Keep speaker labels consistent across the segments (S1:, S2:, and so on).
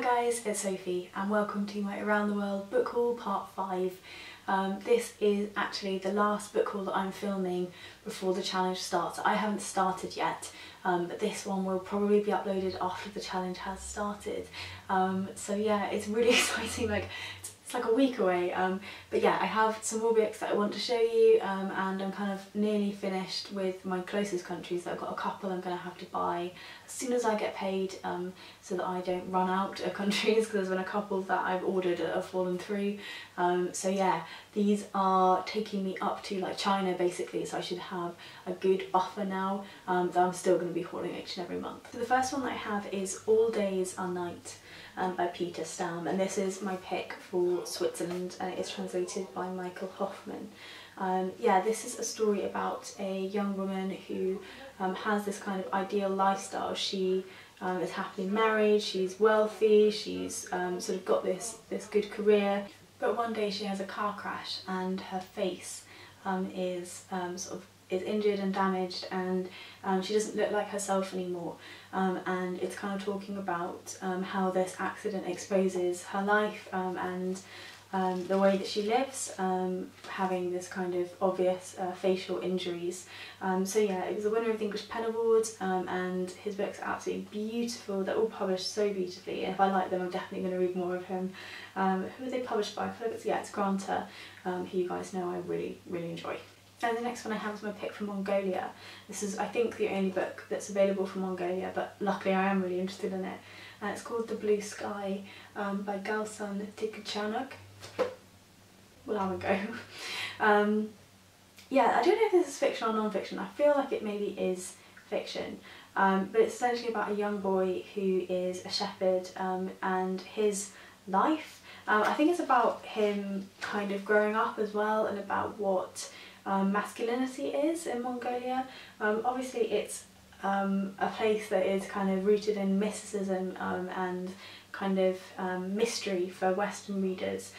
S1: guys, it's Sophie and welcome to my Around the World book haul part 5. This is actually the last book haul that I'm filming before the challenge starts. I haven't started yet, but this one will probably be uploaded after the challenge has started. So yeah, it's really exciting, it's like a week away, but yeah, I have some more books that I want to show you, and I'm kind of nearly finished with my closest countries. I've got a couple I'm going to have to buy as soon as I get paid, so that I don't run out of countries, because there's been a couple that I've ordered that have fallen through. So yeah, these are taking me up to like China basically, so I should have a good buffer now, that I'm still going to be hauling each and every month. So the first one that I have is All Days Are Night by Stamm, and this is my pick for Switzerland, and it is translated by Michael Hoffman. Yeah, this is a story about a young woman who has this kind of ideal lifestyle. She is happily married, she's wealthy, she's sort of got this good career, but one day she has a car crash and her face is injured and damaged, and she doesn't look like herself anymore, and it's kind of talking about how this accident exposes her life and the way that she lives, having this kind of obvious facial injuries. So yeah, it was the winner of the English Pen Awards, and his books are absolutely beautiful. They're all published so beautifully, and if I like them I'm definitely going to read more of him. Who are they published by? I feel like it's Granta, who you guys know I really enjoy. And the next one I have is my pick from Mongolia. This is, I think, the only book that's available from Mongolia, but luckily I am really interested in it. And it's called The Blue Sky by Galsan Tschinag. We'll have a go. Yeah, I don't know if this is fiction or non-fiction. I feel like it maybe is fiction, but it's essentially about a young boy who is a shepherd, and his life. I think it's about him kind of growing up as well, and about what masculinity is in Mongolia. Obviously it's a place that is kind of rooted in mysticism and kind of mystery for Western readers,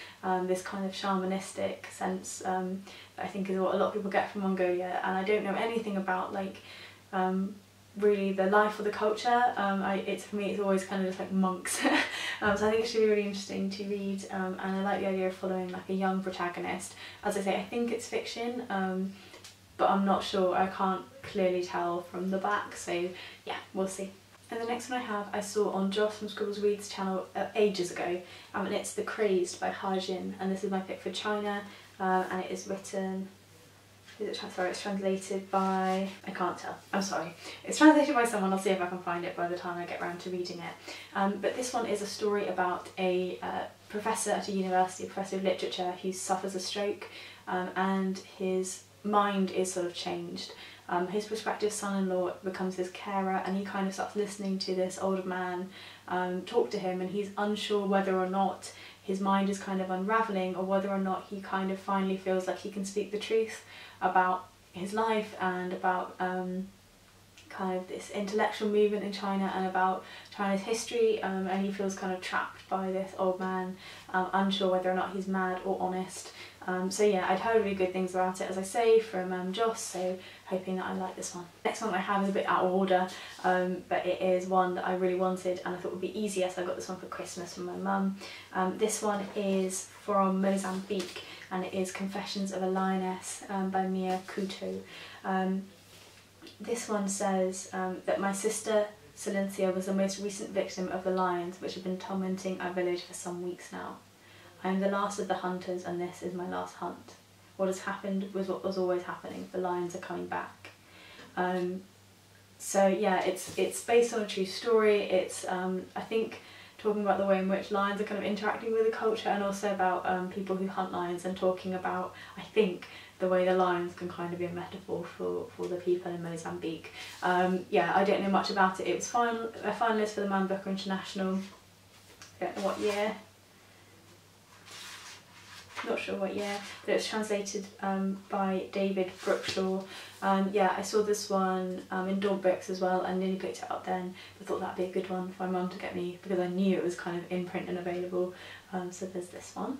S1: this kind of shamanistic sense that I think is what a lot of people get from Mongolia, and I don't know anything about really the life or the culture. For me it's always kind of just like monks. So I think it should be really interesting to read, and I like the idea of following like a young protagonist. As I say, I think it's fiction, but I'm not sure. I can't clearly tell from the back, so yeah, we'll see. And the next one I saw on Joss from Scribbles Reads channel ages ago, and it's The Crazed by Ha Jin, and this is my pick for China, and it is written, it's translated by, I can't tell, I'm sorry. It's translated by someone, I'll see if I can find it by the time I get around to reading it. But this one is a story about a professor at a university, a professor of literature, who suffers a stroke, and his mind is sort of changed. His prospective son-in-law becomes his carer, and he kind of starts listening to this older man talk to him, and he's unsure whether or not his mind is kind of unravelling, or whether or not he kind of finally feels like he can speak the truth about his life and about kind of this intellectual movement in China and about China's history, and he feels kind of trapped by this old man, unsure whether or not he's mad or honest. So yeah, I'd heard really good things about it, as I say, from Joss, so hoping that I like this one. Next one I have is a bit out of order, but it is one that I really wanted and I thought would be easier, so I got this one for Christmas from my mum. This one is from Mozambique, and it is Confessions of a Lioness by Couto. This one says that my sister Silencia was the most recent victim of the lions, which have been tormenting our village for some weeks now. I am the last of the hunters, and this is my last hunt. What has happened was what was always happening. The lions are coming back. So yeah, it's based on a true story. It's I think talking about the way in which lions are kind of interacting with the culture, and also about people who hunt lions, and talking about, I think, the way the lions can kind of be a metaphor for the people in Mozambique. Yeah, I don't know much about it. It was a finalist for the Man Booker International. I don't know what year. Not sure what year, but it was translated by David Brookshaw. Yeah, I saw this one in Dawn Books as well, and nearly picked it up then. I thought that'd be a good one for my mum to get me, because I knew it was kind of in print and available. So there's this one.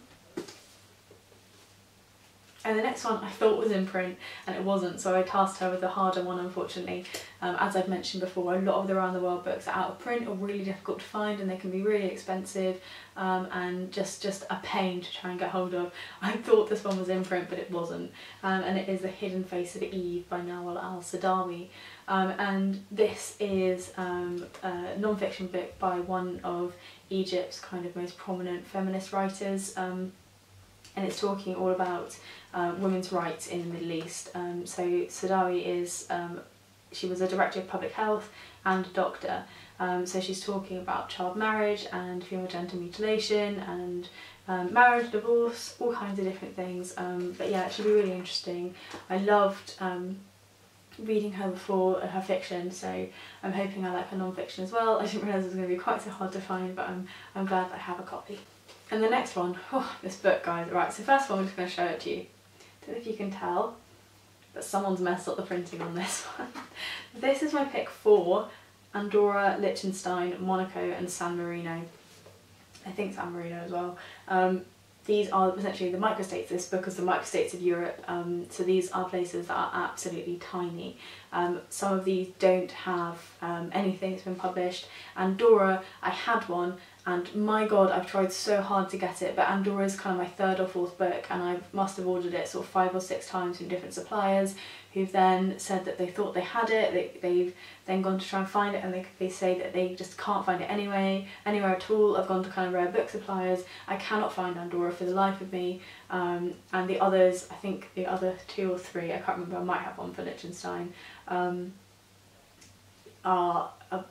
S1: And the next one I thought was in print and it wasn't, so I tasked her with the harder one unfortunately. As I've mentioned before, a lot of the Around the World books are out of print or really difficult to find, and they can be really expensive and just a pain to try and get hold of. I thought this one was in print but it wasn't, and it is The Hidden Face of Eve by Nawal El-Saadawi. And this is a non-fiction book by one of Egypt's kind of most prominent feminist writers, and it's talking all about women's rights in the Middle East. So Saadawi is, she was a director of public health and a doctor, so she's talking about child marriage and female genital mutilation and marriage, divorce, all kinds of different things. But yeah, it should be really interesting. I loved reading her before, her fiction, so I'm hoping I like her non-fiction as well. I didn't realise it was going to be quite so hard to find, but I'm glad that I have a copy. And the next one, oh, this book guys, right, so first of all I'm just going to show it to you. Don't know if you can tell, but someone's messed up the printing on this one. This is my pick for Andorra, Liechtenstein, Monaco and San Marino. I think San Marino as well. These are essentially the microstates. This book is the microstates of Europe, so these are places that are absolutely tiny. Some of these don't have anything that's been published. Andorra, I had one, and my god, I've tried so hard to get it, but Andorra is kind of my third or fourth book, and I must have ordered it sort of 5 or 6 times from different suppliers, who've then said that they thought they had it, they've then gone to try and find it, and they say that they just can't find it anywhere at all. I've gone to kind of rare book suppliers, I cannot find Andorra for the life of me, and the others, I think the other 2 or 3, I can't remember, I might have one for Liechtenstein,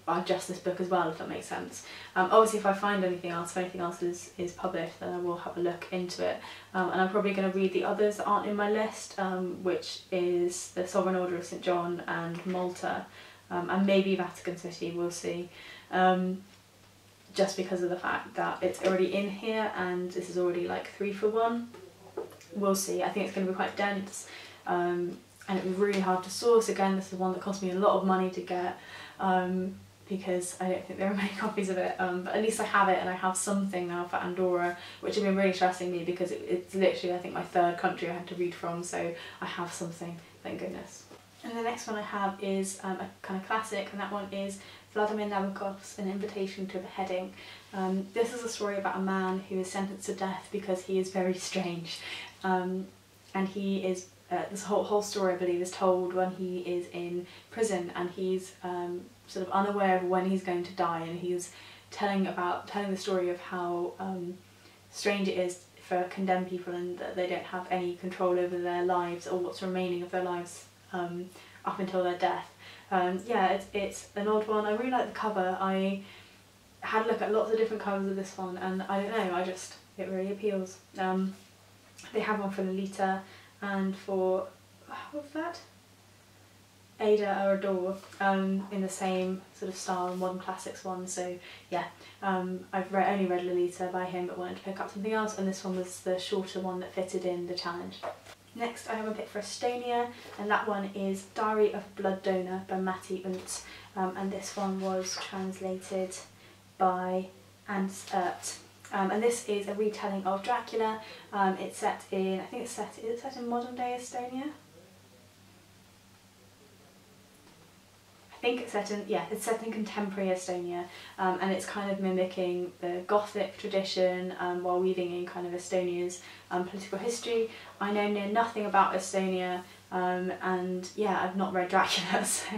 S1: are just this book as well, if that makes sense. Obviously if I find anything else, if anything else is published, then I will have a look into it, and I'm probably going to read the others that aren't in my list, which is the Sovereign Order of St John and Malta, and maybe Vatican City, we'll see, just because of the fact that it's already in here and this is already like 3 for 1. We'll see. I think it's going to be quite dense, and it was really hard to source. Again, this is one that cost me a lot of money to get, because I don't think there are many copies of it, but at least I have it, and I have something now for Andorra, which has been really stressing me because it's literally, I think, my 3rd country I had to read from, so I have something, thank goodness. And the next one I have is a kind of classic, and that one is Vladimir Nabokov's An Invitation to Beheading. This is a story about a man who is sentenced to death because he is very strange, and he is this whole story, I believe, is told when he is in prison, and he's sort of unaware of when he's going to die, and he's telling the story of how strange it is for condemned people, and that they don't have any control over their lives or what's remaining of their lives up until their death. Yeah, it's an odd one. I really like the cover. I had a look at lots of different covers of this one, and I don't know, it really appeals. They have one for Lolita and for, what was that? Ada or Adore, in the same sort of style, modern classics one, so yeah, I've only read Lolita by him but wanted to pick up something else, and this one was the shorter one that fitted in the challenge. Next I have a pick for Estonia, and that one is Diary of a Blood Donor by Matti Untz, and this one was translated by Ants Ert. And this is a retelling of Dracula. It's set in, I think is it set in modern day Estonia? I think it's set in, yeah, it's set in contemporary Estonia, and it's kind of mimicking the Gothic tradition while weaving in kind of Estonia's political history. I know near nothing about Estonia, and yeah, I've not read Dracula, so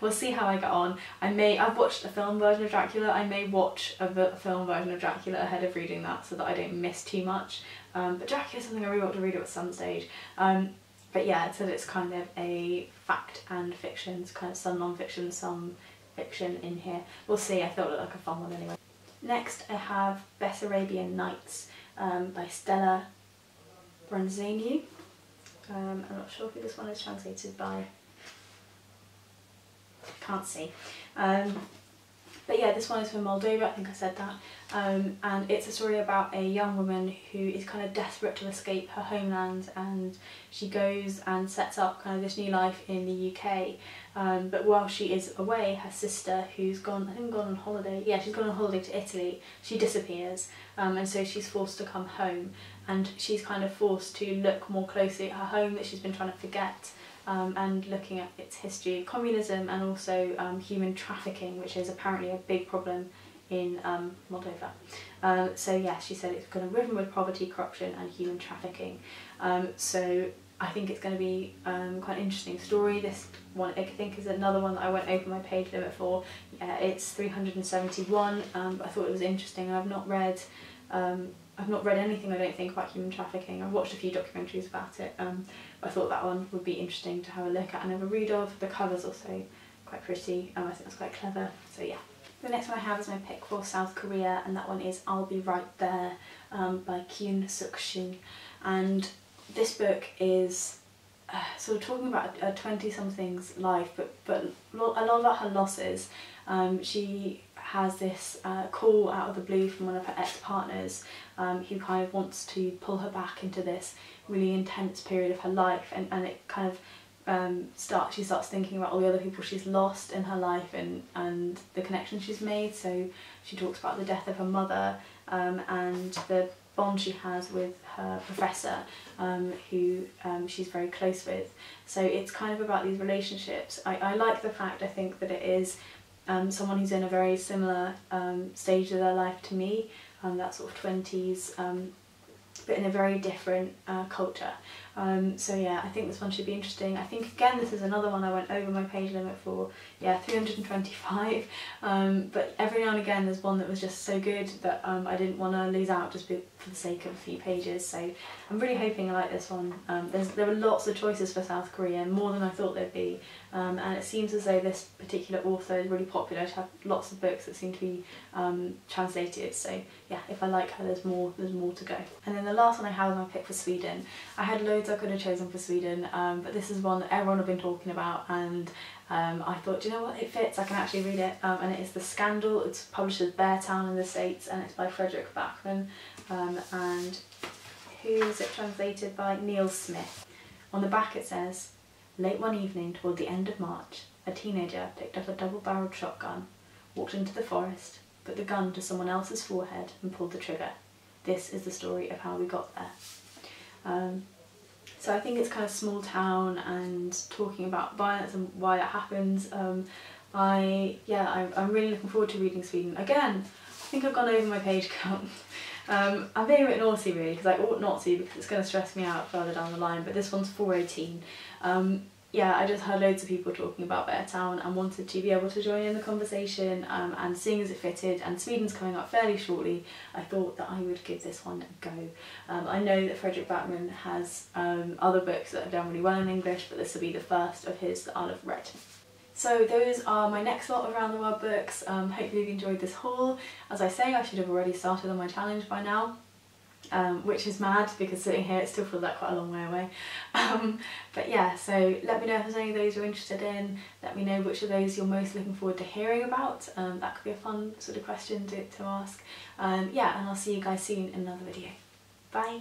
S1: we'll see how I get on. I've watched a film version of Dracula, I may watch a film version of Dracula ahead of reading that so that I don't miss too much, but Dracula is something I really want to read at some stage. But yeah, it said it's kind of a fact and fiction, it's kind of some non-fiction, some fiction in here. We'll see, I thought it looked like a fun one anyway. Next I have Bessarabian Nights by Stela Brinzeanu. I'm not sure who this one is translated by, can't see. But yeah, this one is from Moldova, I think I said that, and it's a story about a young woman who is kind of desperate to escape her homeland, and she goes and sets up kind of this new life in the UK. But while she is away, her sister, who's gone, I think gone on holiday, yeah, she's gone on holiday to Italy, she disappears, and so she's forced to come home, and she's kind of forced to look more closely at her home that she's been trying to forget, and looking at its history of communism and also human trafficking, which is apparently a big problem in Moldova. So yeah, she said it's kind of riven with poverty, corruption and human trafficking. So I think it's going to be quite an interesting story. This one I think is another one that I won't open my page limit for. Yeah, it's 371, but I thought it was interesting. I've not read anything, I don't think, about human trafficking. I've watched a few documentaries about it, but I thought that one would be interesting to have a look at and have a read of. The cover's also quite pretty, I think that's quite clever, so yeah. The next one I have is my pick for South Korea, and that one is I'll Be Right There by Kyung-Sook Shin. And this book is sort of talking about a 20-something's life, but a lot about her losses. She has this call out of the blue from one of her ex-partners who kind of wants to pull her back into this really intense period of her life, and it kind of she starts thinking about all the other people she's lost in her life and the connections she's made. So she talks about the death of her mother and the bond she has with her professor who she's very close with. So it's kind of about these relationships. I like the fact, I think, that it is someone who's in a very similar stage of their life to me, that sort of 20s, but in a very different culture. So yeah, I think this one should be interesting. I think again this is another one I went over my page limit for, yeah, 325, but every now and again there's one that was just so good that I didn't want to lose out just for the sake of a few pages, so I'm really hoping I like this one. There were lots of choices for South Korea, more than I thought there'd be, and it seems as though this particular author is really popular. She had lots of books that seem to be translated, so yeah, if I like her there's more to go. And then the last one I have is my pick for Sweden. I had loads I could have chosen for Sweden, but this is one that everyone have been talking about, and I thought, do you know what, it fits, I can actually read it, and it is The Scandal. It's published as Beartown in the States, and it's by Frederik Backman, and who is it translated by? Neil Smith. On the back it says, late one evening toward the end of March, a teenager picked up a double-barreled shotgun, walked into the forest, put the gun to someone else's forehead and pulled the trigger. This is the story of how we got there. So I think it's kind of small town and talking about violence and why that happens. I'm really looking forward to reading Sweden. Again, I think I've gone over my page count. I'm being a bit naughty really, because I ought not to, because it's going to stress me out further down the line, but this one's 418. Yeah, I just heard loads of people talking about Beartown and wanted to be able to join in the conversation, and seeing as it fitted, and Sweden's coming up fairly shortly, I thought that I would give this one a go. I know that Frederik Backman has other books that have done really well in English, but this will be the first of his that I'll have read. So those are my next lot of around the world books. Hopefully you've enjoyed this haul. As I say, I should have already started on my challenge by now. Which is mad, because sitting here it still feels like quite a long way away. But yeah, so let me know if there's any of those you're interested in. Let me know which of those you're most looking forward to hearing about. That could be a fun sort of question to ask. Yeah, and I'll see you guys soon in another video. Bye!